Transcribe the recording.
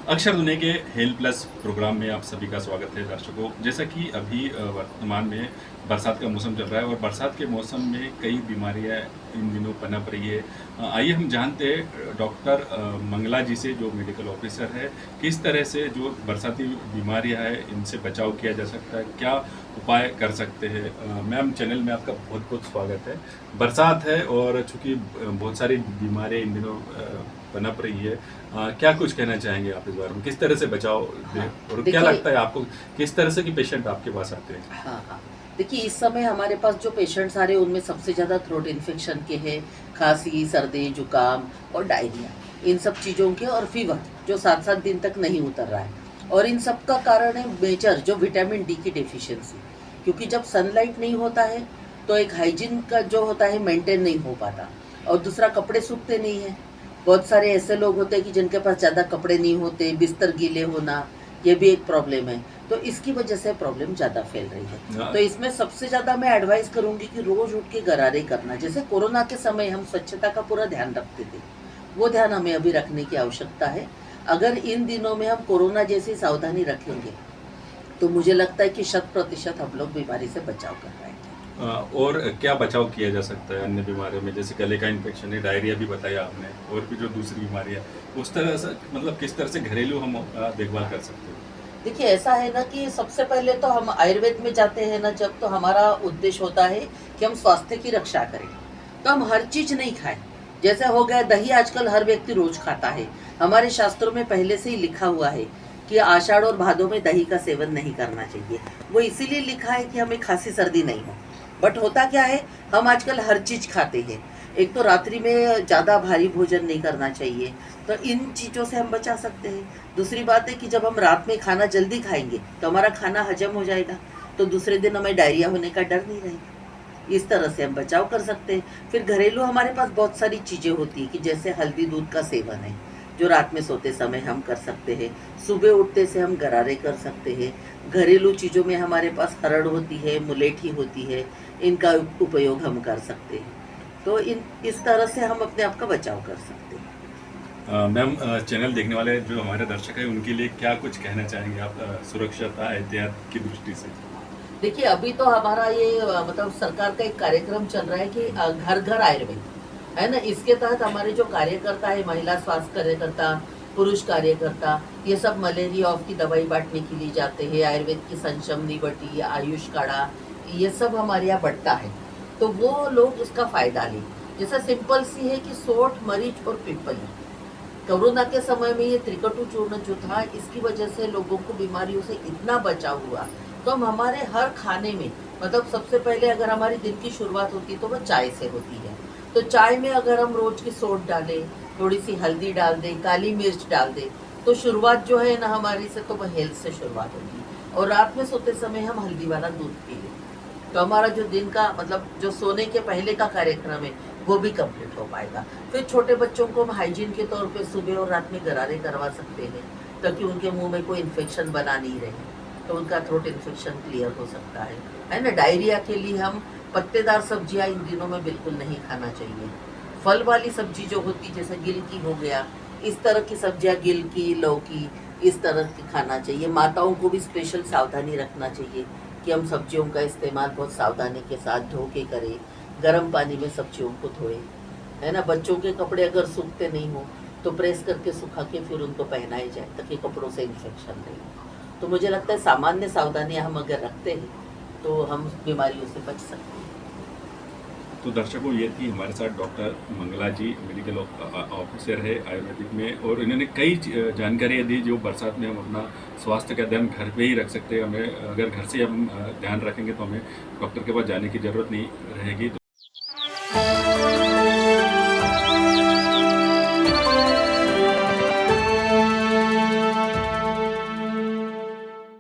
अक्षर दुनिया के हेल्थ प्लस प्रोग्राम में आप सभी का स्वागत है दर्शकों। जैसा कि अभी वर्तमान में बरसात का मौसम चल रहा है और बरसात के मौसम में कई बीमारियां इन दिनों पनप रही है। आइए हम जानते हैं डॉक्टर मंगला जी से, जो मेडिकल ऑफिसर है, किस तरह से जो बरसाती बीमारियां हैं इनसे बचाव किया जा सकता है, क्या उपाय कर सकते हैं। मैम, चैनल में आपका बहुत बहुत स्वागत है। बरसात है और चूँकि बहुत सारी बीमारियाँ इन दिनों पनप रही है, क्या कुछ कहना चाहेंगे आप इस बारे में, किस तरह से बचाव दें? हाँ, और क्या देखिए। लगता है आपको, किस तरह से कि पेशेंट आपके पास आते हैं? हाँ, हाँ। देखिए, इस समय हमारे पास जो पेशेंट्स आ रहे हैं उनमें सबसे ज़्यादा थ्रोट इन्फेक्शन के हैं, खाँसी, सर्दी, जुकाम और डायरिया, इन सब चीज़ों के, और फीवर जो 7-7 दिन तक नहीं उतर रहा है। और इन सब का कारण है मेजर जो विटामिन डी की डेफिशिएंसी, क्योंकि जब सनलाइट नहीं होता है तो एक हाइजीन का जो होता है मेंटेन नहीं हो पाता, और दूसरा कपड़े सूखते नहीं हैं। बहुत सारे ऐसे लोग होते हैं कि जिनके पास ज़्यादा कपड़े नहीं होते, बिस्तर गीले होना, ये भी एक प्रॉब्लम है। तो इसकी वजह से प्रॉब्लम ज़्यादा फैल रही है। तो इसमें सबसे ज़्यादा मैं एडवाइस करूँगी कि रोज़ उठ के गरारे करना। जैसे कोरोना के समय हम स्वच्छता का पूरा ध्यान रखते थे, वो ध्यान हमें अभी रखने की आवश्यकता है। अगर इन दिनों में हम कोरोना जैसी सावधानी रखेंगे तो मुझे लगता है कि 100% हम लोग बीमारी से बचाव कर पाएंगे। और क्या बचाव किया जा सकता है अन्य बीमारियों में, जैसे गले का इन्फेक्शन है, डायरिया भी बताया आपने, और भी जो दूसरी बीमारियाँ, उस तरह से मतलब किस तरह से घरेलू हम देखभाल कर सकते हैं? देखिए, ऐसा है ना कि सबसे पहले तो हम आयुर्वेद में जाते हैं ना जब, तो हमारा उद्देश्य होता है कि हम स्वास्थ्य की रक्षा करें। तो हम हर चीज़ नहीं खाएं। जैसे हो गया दही, आजकल हर व्यक्ति रोज खाता है। हमारे शास्त्रों में पहले से ही लिखा हुआ है कि आषाढ़ और भादों में दही का सेवन नहीं करना चाहिए। वो इसीलिए लिखा है कि हमें खांसी सर्दी नहीं हो। बट होता क्या है, हम आजकल हर चीज़ खाते हैं। एक तो रात्रि में ज़्यादा भारी भोजन नहीं करना चाहिए, तो इन चीज़ों से हम बचा सकते हैं। दूसरी बात है कि जब हम रात में खाना जल्दी खाएंगे तो हमारा खाना हजम हो जाएगा, तो दूसरे दिन हमें डायरिया होने का डर नहीं रहेगा। इस तरह से हम बचाव कर सकते हैं। फिर घरेलू हमारे पास बहुत सारी चीज़ें होती हैं कि जैसे हल्दी दूध का सेवन है, जो रात में सोते समय हम कर सकते हैं। सुबह उठते से हम गरारे कर सकते हैं। घरेलू चीज़ों में हमारे पास हरड़ होती है, मुलेठी होती है, इनका उपयोग हम कर सकते हैं। तो इस तरह से हम अपने आप का बचाव कर सकते हैं। मैम, चैनल देखने वाले जो हमारे दर्शक हैं उनके लिए क्या कुछ कहना चाहेंगे आप, सुरक्षता एहतियात की दृष्टि से? देखिए, अभी तो हमारा ये मतलब सरकार का एक कार्यक्रम चल रहा है कि घर घर आयुर्वेद है ना। इसके तहत हमारे जो कार्यकर्ता है, महिला स्वास्थ्य कार्यकर्ता, पुरुष कार्यकर्ता, ये सब मलेरिया ऑफ की दवाई बांटने के लिए जाते हैं। आयुर्वेद की संशमनी बटी, आयुष काढ़ा, ये सब हमारे यहाँ बढ़ता है, तो वो लोग उसका फायदा लें। जैसा सिंपल सी है कि सोंठ, मरीच और पीपली। कोरोना के समय में ये त्रिकटु चूर्ण जो था, इसकी वजह से लोगों को बीमारियों से इतना बचाव हुआ। तो हम हमारे हर खाने में, मतलब सबसे पहले अगर हमारी दिन की शुरुआत होती है तो वो चाय से होती है। तो चाय में अगर हम रोज की सोंठ डालें, थोड़ी सी हल्दी डाल दें, काली मिर्च डाल दें, तो शुरुआत जो है ना हमारी से, तो वह हेल्थ से शुरुआत होगी। और रात में सोते समय हम हल्दी वाला दूध पी लें, तो हमारा जो दिन का मतलब जो सोने के पहले का कार्यक्रम है वो भी कंप्लीट हो पाएगा। फिर छोटे बच्चों को हम हाइजीन के तौर पे सुबह और रात में गरारे करवा सकते हैं, ताकि उनके मुंह में कोई इन्फेक्शन बना नहीं रहे, तो उनका थ्रोट इन्फेक्शन क्लियर हो सकता है ना। डायरिया के लिए हम पत्तेदार सब्जियां इन दिनों में बिल्कुल नहीं खाना चाहिए। फल वाली सब्जी जो होती, जैसे गिलकी हो गया, इस तरह की सब्जियां, गिलकी, लौकी, इस तरह की खाना चाहिए। माताओं को भी स्पेशल सावधानी रखना चाहिए कि हम सब्जियों का इस्तेमाल बहुत सावधानी के साथ धो के करें, गर्म पानी में सब्जियों को धोएं, है ना। बच्चों के कपड़े अगर सूखते नहीं हो तो प्रेस करके सुखा के फिर उनको पहनाए जाए, ताकि कपड़ों से इन्फेक्शन नहीं हो। तो मुझे लगता है सामान्य सावधानियां हम अगर रखते हैं तो हम बीमारियों से बच सकते हैं। तो दर्शकों, ये थी हमारे साथ डॉक्टर मंगला जी, मेडिकल ऑफिसर है आयुर्वेदिक में, और इन्होंने कई जानकारियाँ दी जो बरसात में हम अपना स्वास्थ्य का ध्यान घर पे ही रख सकते हैं। हमें अगर घर से हम ध्यान रखेंगे तो हमें डॉक्टर के पास जाने की ज़रूरत नहीं रहेगी।